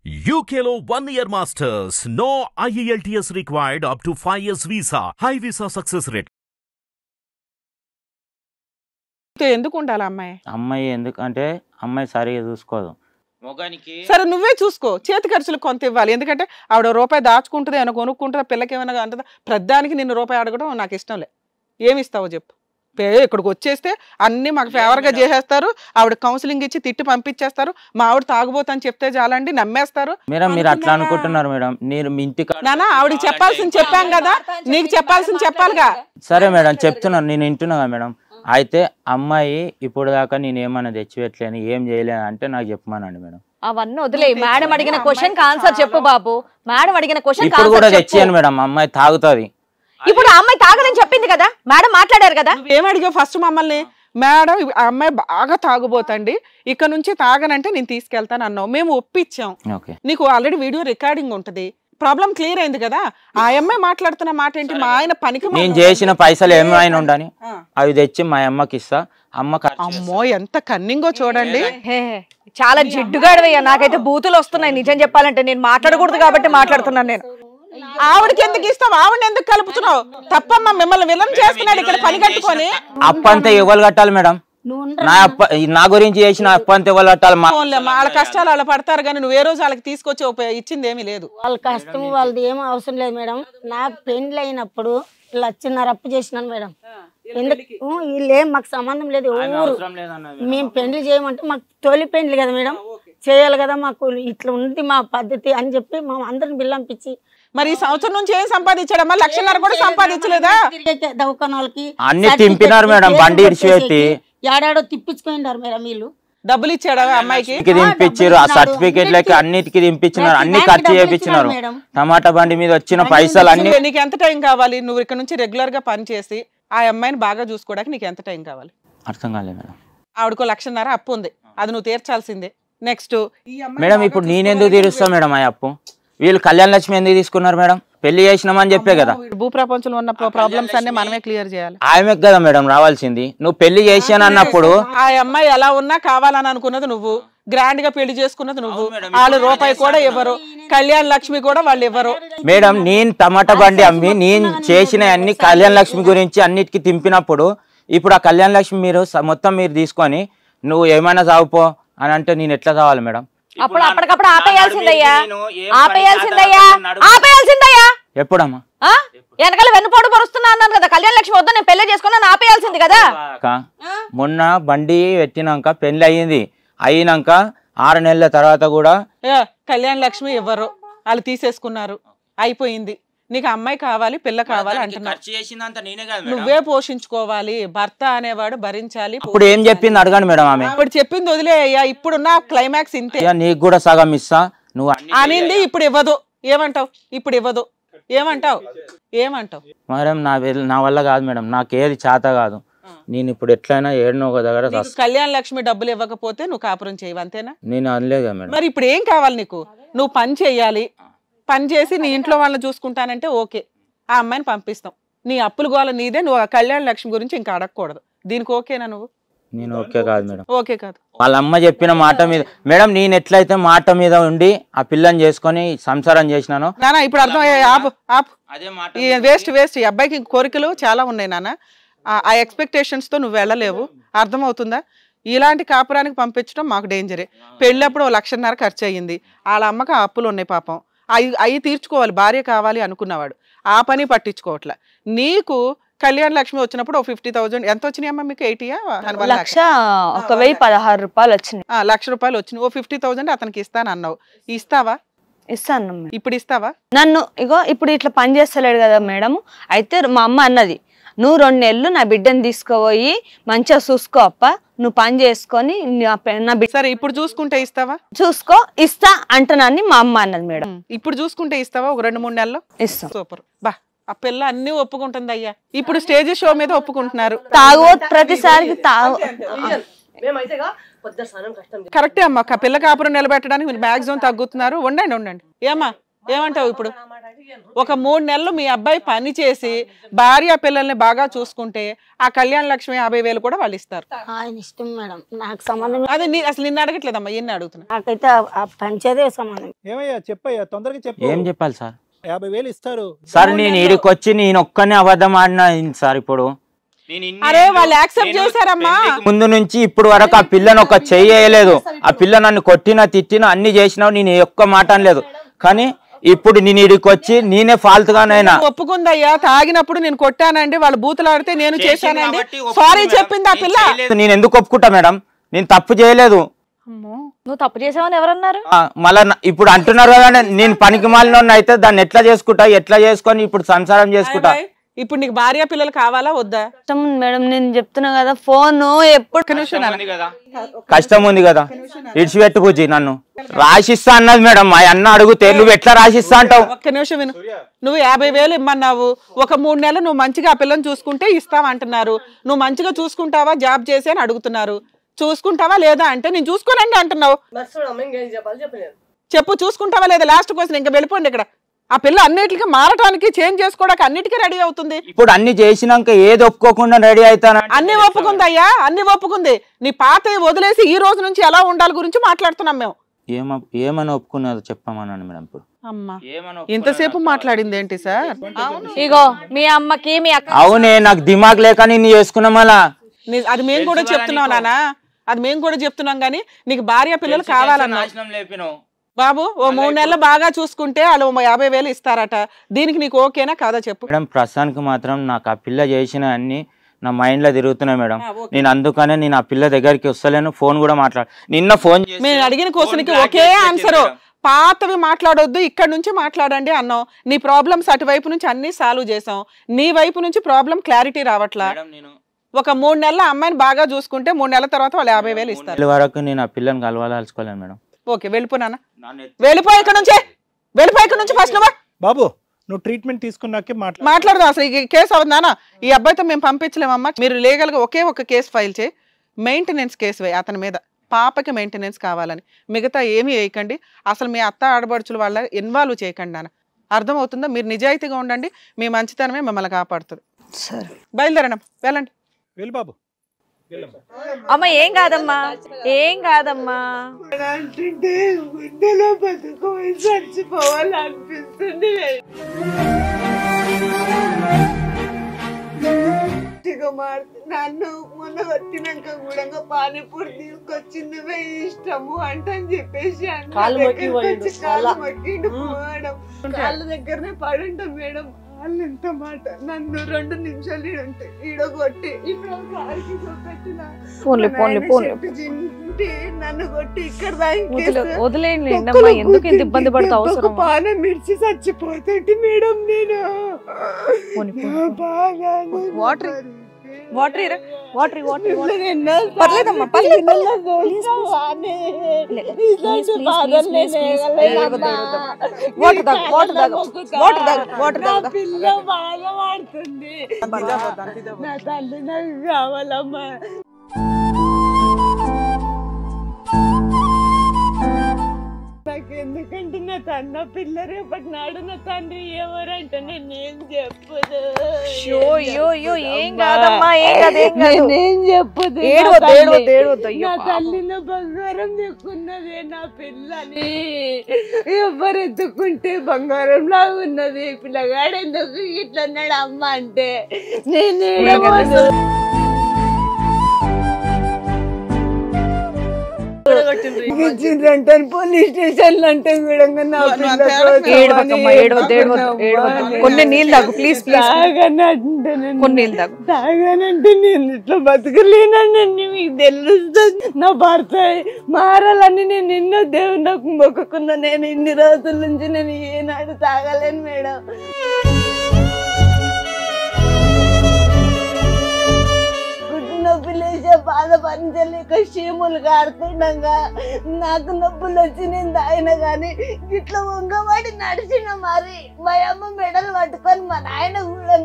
UKలో 1 year masters. No IELTS required up to 5 years visa. High visa success rate. ఎందుకు ఉండాలి అమ్మాయి? అమ్మాయి ఎందుకంటే అమ్మాయి సరిగా చూసుకోదు. మొగానికి సరే నువ్వే చూసుకో, చేతి ఖర్చులు కొంత ఇవ్వాలి. ఎందుకంటే ఆవిడ రూపాయి దాచుకుంటుంది, ఏమైనా కొనుక్కుంటుందా, పిల్లకి ఏమైనా అంటుందా? ప్రతిదానికి నిన్ను రూపాయి అడగడం నాకు ఇష్టం లే. ఏమి ఇస్తావో చెప్పు. ఇక్కడికి వచ్చేస్తే అన్ని మాకు ఫేవర్ గా చేసేస్తారు. ఆవిడ కౌన్సిలింగ్ ఇచ్చి తిట్టి పంపించేస్తారు. మా ఆవిడ తాగుబోతని చెప్తే చాలండి, నమ్మేస్తారు. మేడం మీరు అట్లా అనుకుంటున్నారు మేడం. మీరు మీ ఇంటికి నానా ఆవిడకి చెప్పాల్సింది చెప్పాం కదా, నీకు చెప్పాల్సింది చెప్పాలిగా. సరే మేడం చెప్తున్నాను, నేను వింటున్నా మేడం. అయితే అమ్మాయి ఇప్పుడు దాకా నేను ఏమన్నా తెచ్చిపెట్టలేను, ఏం చేయలేను అంటే నాకు చెప్పమానండి మేడం. అవన్నీ వదిలే. మేడం అడిగిన క్వశ్చన్ కి ఆన్సర్ చెప్పు బాబు. మేడం అడిగిన క్వశ్చన్ ఇప్పుడు కూడా తెచ్చాను మేడం. అమ్మాయి తాగుతుంది. ఇప్పుడు ఆ అమ్మాయి తాగదని చెప్పింది కదా, మేడం మాట్లాడారు కదా. ఏమడిగా ఫస్ట్ మమ్మల్ని? మేడం ఆ అమ్మాయి బాగా తాగుబోతండి, ఇక్కడ నుంచి తాగనంటే నేను తీసుకెళ్తాను అన్నావు. మేము ఒప్పించాం. నీకు ఆల్రెడీ వీడియో రికార్డింగ్ ఉంటది. ప్రాబ్లం క్లియర్ అయింది కదా. ఆ అమ్మాయి మాట్లాడుతున్న మాట ఏంటి? మా ఆయన పనికి నేను చేసిన పైసలు ఏమైనా ఉండని అవి తెచ్చి మా అమ్మకి ఇస్తా. అమ్మో ఎంత కన్నింగో చూడండి. చాలా జిడ్డుగాడవయ్యా. నాకైతే బూతులు వస్తున్నాయి నిజం చెప్పాలంటే. నేను మాట్లాడకూడదు కాబట్టి మాట్లాడుతున్నాను. నేను ఆవిడకి ఎందుకు ఇస్తావు? ఆవిడ ఎందుకు కలుపుతున్నావు? తప్పమ్మా, మిమ్మల్ని విలన్ చేస్తున్నాడు ఇక్కడ పని కట్టుకొని. అప్పంతా ఎవరు కట్టాలి మేడం? నా గురించి చేసిన అప్పంతా ఎవరు కట్టాలి? వాళ్ళ కష్టాలు వాళ్ళ పడతారు కానీ నువ్వు ఏ రోజు వాళ్ళకి తీసుకొచ్చి ఇచ్చింది ఏమీ లేదు. వాళ్ళ కష్టం వాళ్ళది ఏమీ అవసరం లేదు మేడం. నాకు పెండ్లి అయినప్పుడు 1,50,000 అప్పు చేసినాను మేడం. ఎందుకు వీళ్ళేం మాకు సంబంధం లేదు. ఊరు మేము పెండ్లి చేయమంటే మాకు తొలి పెండ్లి కదా మేడం, చేయాలి కదా, మాకు ఇట్లా ఉంది మా పద్ధతి అని చెప్పి మా అందరిని బిల్లంపించి. మరి ఈ సంవత్సరం నుంచి ఏం సంపాదించాడమ్మా? 1,00,000 కూడా సంపాదించలేదా? దవాఖాన వాళ్ళకి అన్ని తింపినారు మేడం. బండి ఇడిచిపెట్టి ఏడాడో తిప్పించుకున్నారు మేడం. వీళ్ళు డబ్బులు ఇచ్చాడా అమ్మాయికి? దింపించారు. ఆ సర్టిఫికేట్ లకి అన్నిటికి దింపించినారు, అన్ని ఖర్చు చేయించినారు. టమాటా బండి మీద వచ్చిన పైసలు అన్ని. నీకు ఎంత టైం కావాలి? నువ్వు ఇక్కడ నుంచి రెగ్యులర్ గా పని చేసి ఆ అమ్మాయిని బాగా చూసుకోవడానికి నీకు ఎంత టైం కావాలి? అర్థం కాలేదు మేడం. ఆవిడకో 1,00,000 అప్పు ఉంది, అది నువ్వు తీర్చాల్సిందే. నెక్స్ట్ మేడం ఇప్పుడు నేనెందుకు తీరుస్తా మేడం ఆ అప్పు? వీళ్ళు కళ్యాణ లక్ష్మి ఎందుకు తీసుకున్నారు మేడం? పెళ్లి చేసినామని చెప్పే కదా. భూ ప్రపంచంలో ఉన్న ప్రాబ్లమ్స్ అన్ని మనమే క్లియర్ చేయాలి. ఆమెకు కదా మేడం రావాల్సింది. నువ్వు పెళ్లి చేసాను అన్నప్పుడు ఆ అమ్మాయి ఎలా ఉన్నా కావాలని అనుకున్నది నువ్వు, గ్రాండ్ గా పెళ్లి చేసుకున్నది నువ్వు. వాళ్ళు రూపాయి కూడా ఇవ్వరు, కళ్యాణ లక్ష్మి కూడా వాళ్ళు ఇవ్వరు మేడం. నేను టమాటా బండి అమ్మి నేను చేసిన అన్ని కళ్యాణ లక్ష్మి గురించి అన్నిటికీ తింపినప్పుడు ఇప్పుడు ఆ కళ్యాణ లక్ష్మి మీరు మొత్తం మీరు తీసుకొని నువ్వు ఏమైనా చావుపో అని అంటే నేను ఎట్లా చావాలి మేడం? అప్పుడు అప్పటికప్పుడు ఆపేయాల్సిందయ్యా, ఆపేయాల్సిందయ్యా, ఆపేయాల్సిందయ్యా. ఎప్పుడమ్మా? వెనకాల వెన్నుపోటు పరుస్తున్నా అన్నాను కదా, కళ్యాణ లక్ష్మి వద్ద నేను పెళ్లి చేసుకున్నా, ఆపేయాల్సింది కదా. మొన్న బండి పెట్టినాక పెళ్లి అయ్యింది. అయినాక 6 నెలల తర్వాత కూడా కళ్యాణ లక్ష్మి ఇవ్వరు, వాళ్ళు తీసేసుకున్నారు, అయిపోయింది. నీకు అమ్మాయి కావాలి, పిల్ల కావాలి అంటున్నా. నువ్వే పోషించుకోవాలి, భర్త అనేవాడు భరించాలి. ఇప్పుడు ఏం చెప్పింది అడగండి మేడం. ఆమె ఇప్పుడు చెప్పింది వదిలే అయ్యా. ఇప్పుడున్న క్లైమాక్స్ ఇంతే. నీకు కూడా సగం ఇస్తా నువ్వు అనింది, ఇప్పుడు ఇవ్వదు. ఏమంటావు? ఇప్పుడు ఇవ్వదు. ఏమంటావు? ఏమంటావు? మేడం నా వల్ల కాదు మేడం, నాకు ఏది చేత కాదు. నేను ఇప్పుడు ఎట్లయినా ఏడనో ఒక దగ్గర కళ్యాణ లక్ష్మి డబ్బులు ఇవ్వకపోతే నువ్వు కాపురం చేయవు, అంతేనా? నేను అనలేదా మేడం. మరి ఇప్పుడు ఏం కావాలి నీకు? నువ్వు పని చెయ్యాలి, పని చేసి నీ ఇంట్లో వాళ్ళని చూసుకుంటానంటే ఓకే, ఆ అమ్మాయిని పంపిస్తాం. నీ అప్పులు గోల నీదే, నువ్వు ఆ కళ్యాణ లక్ష్మి గురించి ఇంకా అడగకూడదు. దీనికి ఓకేనా నువ్వు? నేను ఓకే కాదు మేడం. ఓకే కాదు. వాళ్ళ అమ్మ చెప్పిన మాట మీద మేడం, నేను ఎట్లయితే మాట మీద ఉండి ఆ పిల్లని చేసుకొని సంసారం చేసినాను. నానా ఇప్పుడు అర్థం ఆపు ఆపు. వేస్ట్. ఈ అబ్బాయికి కోరికలు చాలా ఉన్నాయి నాన్న. ఆ ఎక్స్పెక్టేషన్స్ తో నువ్వు వెళ్ళలేవు, అర్థమవుతుందా? ఇలాంటి కాపురానికి పంపించడం మాకు డేంజరే. పెళ్ళప్పుడు 1,00,000 ఖర్చు అయ్యింది. వాళ్ళ అమ్మకి ఆ అప్పులు ఉన్నాయి పాపం, అవి తీర్చుకోవాలి. భార్య కావాలి అనుకున్నవాడు ఆ పని పట్టించుకోవట్లే. నీకు కళ్యాణ లక్ష్మి వచ్చినప్పుడు 50,000 ఎంత వచ్చినాయి అమ్మ మీకు? 80 1,016 రూపాయలు వచ్చినాయి. 1,00,000 రూపాయలు వచ్చినాయి. 50,000 అతనికి ఇస్తాను అన్నావు, ఇస్తావా? ఇస్తాను. ఇప్పుడు ఇస్తావా? నన్ను ఇప్పుడు ఇట్లా పని చేస్తలేడు కదా మేడం. అయితే మా అమ్మ అన్నది, నువ్వు 2 నెలలు నా బిడ్డను తీసుకుపోయి మంచిగా చూసుకో అప్ప, నువ్వు పని చేసుకొని నా బిడ్డ. సరే ఇప్పుడు చూసుకుంటే ఇస్తావా? చూసుకో, ఇస్తా అంటున్నాను మా అమ్మ అన్నది మేడం. ఇప్పుడు చూసుకుంటే ఇస్తావా? ఒక 2-3 నెలల్లో ఇస్తాం. సూపర్. బా, ఆ పిల్ల అన్ని ఒప్పుకుంటుంది అయ్యా. ఇప్పుడు స్టేజ్ షో మీద ఒప్పుకుంటున్నారు. తాగోత్ ప్రతిసారికి కరెక్టే అమ్మా. పిల్ల కాపురం నిలబెట్టడానికి మీరు మ్యాక్సిమం తగ్గుతున్నారు. ఉండండి. ఏమ్మా ఏమంటావు? ఇప్పుడు ఒక 3 నెలలు మీ అబ్బాయి పని చేసి భార్య పిల్లల్ని బాగా చూసుకుంటే ఆ కళ్యాణ లక్ష్మి 50,000 కూడా వాళ్ళు ఇస్తారు. ఆయన ఇష్టం మేడం, నాకు సంబంధం. అదే అసలు నిన్ను అడగట్లేదమ్మా, ఈయన అడుగుతున్నా. నాకైతే ఆ పంచేదే సంబంధం. ఏమయ్యా చెప్పయ్యా, తొందరగా చెప్పు. ఏం చెప్పాలి సార్? 50,000 ఇస్తారు సార్. నేను ఈడికి వచ్చి నేను ఒక్కనే అబద్ధం ఆడినా సార్. ఇప్పుడు అరే వాళ్ళు యాక్సెప్ట్ చేశారమ్మా. ముందు నుంచి ఇప్పుడు వరకు ఆ పిల్లని ఒక చెయ్యలేదు. ఆ పిల్ల నన్ను కొట్టినా తిట్టినా అన్ని చేసినావు, నేను ఒక్క మాట అనలేదు. కానీ ఇప్పుడు నేను ఇడికి వచ్చి నేనే ఫాల్త్ గానైనా ఒప్పుకుందయ్యా. తాగినప్పుడు నేను కొట్టానండి, వాళ్ళు బూతులాడితే నేను చేశానండి, సారీ చెప్పింది ఆ పిల్ల. నేను ఎందుకు ఒప్పుకుంటా మేడం? నేను తప్పు చేయలేదు. నువ్వు తప్పు చేసావని ఎవరన్నారు? మళ్ళా ఇప్పుడు అంటున్నారు కదా నేను పనికి మాలిన అయితే దాన్ని ఎట్లా చేసుకుంటా, ఎట్లా చేసుకొని ఇప్పుడు సంసారం చేసుకుంటా. ఇప్పుడు నీకు భార్య పిల్లలు కావాలా వద్దా? మేడం నేను చెప్తున్నా కదా, ఫోన్ ఎప్పుడు కష్టం ఉంది కదా, ఇడిచిపెట్టు పూజి. నన్ను రాసిస్తా అన్నది మేడం. మా అన్న అడుగుతే నువ్వు ఎట్లా రాసిస్తా అంటావు? ఒక్క నిమిషం విను. నువ్వు 50,000 ఇమ్మన్నావు. ఒక 3 నెలలు నువ్వు మంచిగా ఆ పిల్లని చూసుకుంటే ఇస్తావంటున్నారు. నువ్వు మంచిగా చూసుకుంటావా జాబ్ చేసి అని అడుగుతున్నారు. చూసుకుంటావా లేదా అంటే నేను చూసుకోనండి అంటున్నావు. చెప్పు, చూసుకుంటావా లేదా? Last question. ఇంకా వెళ్ళిపోండి. ఇక్కడ ఆ పిల్ల అన్నిటికీ మారటానికి, చేంజ్ చేసుకోవడానికి అన్నిటికీ రెడీ అవుతుంది. ఇప్పుడు అన్ని చేసినాక ఏది ఒప్పుకోకుండా రెడీ అవుతాను. అన్ని ఒప్పుకుంది అయ్యా, అన్ని ఒప్పుకుంది. నీ పాత వదిలేసి ఈ రోజు నుంచి ఎలా ఉండాలి గురించి మాట్లాడుతున్నాం మేము. ఏమని ఒప్పుకున్నదో చెప్పమన్నాను మేడం. ఇప్పుడు అమ్మా ఇంతసేపు మాట్లాడింది ఏంటి సార్? ఇగో మీ అమ్మకి మీ అక్క. అవునే, నాకు దిమాగ్ లేక నేను చేసుకున్నాం. అలా అది మేము కూడా చెప్తున్నాం నానా, అది మేము కూడా చెప్తున్నాం. కానీ నీకు భార్య పిల్లలు కావాలన్నా బాబు ఓ 3 నెలలు బాగా చూసుకుంటే వాళ్ళు 50,000 ఇస్తారట. దీనికి నీకు ఓకేనా కాదా చెప్పు మేడం. ప్రస్తుతానికి మాత్రం నాకు ఆ పిల్ల చేసిన అన్ని నా మైండ్ లో తిరుగుతున్నాయి మేడం. నేను అందుకనే నేను ఆ పిల్ల దగ్గరికి వస్తలేను. ఫోన్ కూడా నిన్న ఫోన్ మేము అడిగిన క్వశ్చన్కి ఒకే ఆన్సర్, పాతవి మాట్లాడొద్దు, ఇక్కడ నుంచి మాట్లాడండి అన్నాం. నీ ప్రాబ్లమ్స్ అటువైపు నుంచి అన్ని సాల్వ్ చేసాం. నీ వైపు నుంచి ప్రాబ్లం క్లారిటీ రావట్లా. ఒక 3 నెలల అమ్మాయిని బాగా చూసుకుంటే 3 నెలల తర్వాత వాళ్ళు 50,000 ఇస్తారు. వరకు నేను ఆ పిల్లని కలవాల్సుకోలేను మేడం. ఓకే వెళ్ళిపోనా, వెళ్ళిపో ఇక్కడ నుంచి, వెళ్ళిపో ఇక్కడ నుంచి. ఫస్ట్ బాబు నువ్వు ట్రీట్మెంట్ తీసుకున్నాకే మాట్లాడదాం. అసలు ఈ కేసు అవుతుందానా? ఈ అబ్బాయితో మేము పంపించలేమమ్మా. మీరు లీగల్ గా ఒకే ఒక కేసు ఫైల్ చేయి, మెయింటెనెన్స్ కేసు వేయి అతని మీద. పాపకి మెయింటెనెన్స్ కావాలని, మిగతా ఏమీ వేయకండి. అసలు మీ అత్త ఆడబడుచుల వాళ్ళ ఇన్వాల్వ్ చేయకండి నాన్న. అర్థమవుతుందా? మీరు నిజాయితీగా ఉండండి, మీ మంచితనమే మిమ్మల్ని కాపాడుతుంది. బయలుదేరడం, వెళ్ళండి. వెళ్ళి బాబు. అమ్మ ఏం కాదమ్మా, ఏం కాదమ్మా. చచ్చిపోవాలనిపిస్తుంది. నన్ను మొన్న వచ్చినాక కూడా పానీపూరి తీసుకొచ్చింది ఇష్టము అంటని చెప్పేసి కాళ్ళ దగ్గరనే పడుంటాం మేడం. వాళ్ళు ఎంత మాట, నన్ను 2 నిమిషాలు ఈడుంటే ఈడగొట్టి ఇప్పుడు నన్ను కొట్టి ఇక్కడ వదిలేయండి. ఎందుకు ఇంత ఇబ్బంది పడతావు? పానం మిర్చి చచ్చిపోతుంది మేడం. నేను వాటర్ వాటర్ వాటర్ వాటర్ పర్లేదమ్మా, పర్లేదు. వాటర్ తాగు, వాటర్ తాగు, వాటర్ తాగు, వాటర్ తాగు. పిల్ల బాగా వాడుతుంది. నా తల్లి నాకు కావాలమ్మా. నాకు ఎందుకంటే నా తన్న పిల్ల రేపటి నాడు నా తండ్రి ఎవరంటే నేనేం చెప్పదు. ఏం కాదమ్మా, ఏం కాదు, నేనేం చెప్పదు. నా తల్లిన బంగారం ఎక్కున్నదే నా పిల్లని. ఎవరు ఎత్తుకుంటే బంగారం లాగా ఉన్నది. పిల్లగాడు ఎందుకు ఇట్లా అన్నాడు అమ్మ అంటే నేనే పోలీస్ స్టేషన్ అంటే కొన్ని నీళ్ళు తాగు ప్లీజ్. కొన్ని నీళ్ళు తాగు. తాగానంటే నేను ఇట్లా బతకలేనండి. మీకు తెలుస్తుంది నా భర్త మారాలని నేను ఎన్నో దేవుడు నాకు మొక్కుకున్నా. నేను ఇన్ని రోజుల నుంచి నేను ఏనాడు తాగలేను మేడం. నొప్పులు వేసే బాధ పనిచేయలేక చీములు కారుతుండగా నాకు నొప్పులు వచ్చి నేను తాగిన కానీ ఇట్లా వంగబడి నడిచిన. మరి మా అమ్మ మెడలు పట్టుకొని మా నాయన కూడా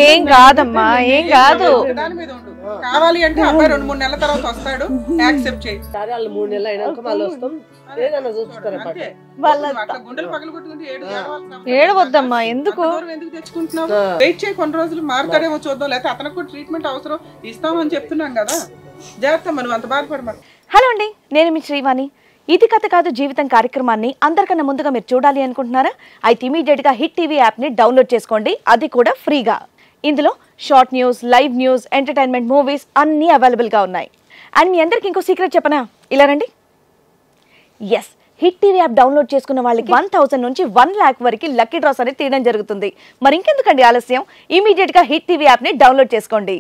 ఏం కాదమ్మా, ఏం కాదు. దాని మీద ఉండు. కావాలి అంటే అబ్బాయి 2-3 నెలల తర్వాత వస్తాడు, యాక్సెప్ట్ చేయి. సరే వాళ్ళు 3 నెలలు అయినాక మళ్ళీ వస్తాం, ఏదైనా చూసుకుంటారు. అట్లా గుండెలు పగలు కొట్టుకుంటే ఏడవద్దమ్మా, ఎందుకు ఎందుకు తెచ్చుకుంటున్నావు? వెయిట్ చేయి, కొన్ని రోజులు మారుతాడేమో చూద్దాం, లేకపోతే అతనికి కూడా ట్రీట్మెంట్ అవసరం, ఇస్తామని చెప్తున్నాం కదా. జాగ్రత్త, మనం అంత బాధపడమని. హలో అండి, నేను మీ శ్రీవాణి. ఇది కథ కాదు జీవితం కార్యక్రమాన్ని అందరికన్నా ముందుగా మీరు చూడాలి అనుకుంటున్నారా? అయితే ఇమీడియట్గా హిట్ టీవీ యాప్ని డౌన్లోడ్ చేసుకోండి, అది కూడా ఫ్రీగా. ఇందులో short news, live news, entertainment, movies అన్నీ అవైలబుల్గా ఉన్నాయి. అండ్ మీ అందరికి ఇంకో సీక్రెట్ చెప్పనా? ఇలా రండి. Yes, Hit TV app download చేసుకున్న వాళ్ళకి 1000 నుంచి 1 lakh వరకు లక్కీ డ్రాస్ అనేది తీయడం జరుగుతుంది. మరి ఇంకెందుకండి ఆలస్యం, ఇమీడియట్గా హిట్ టీవీ యాప్ని డౌన్లోడ్ చేసుకోండి.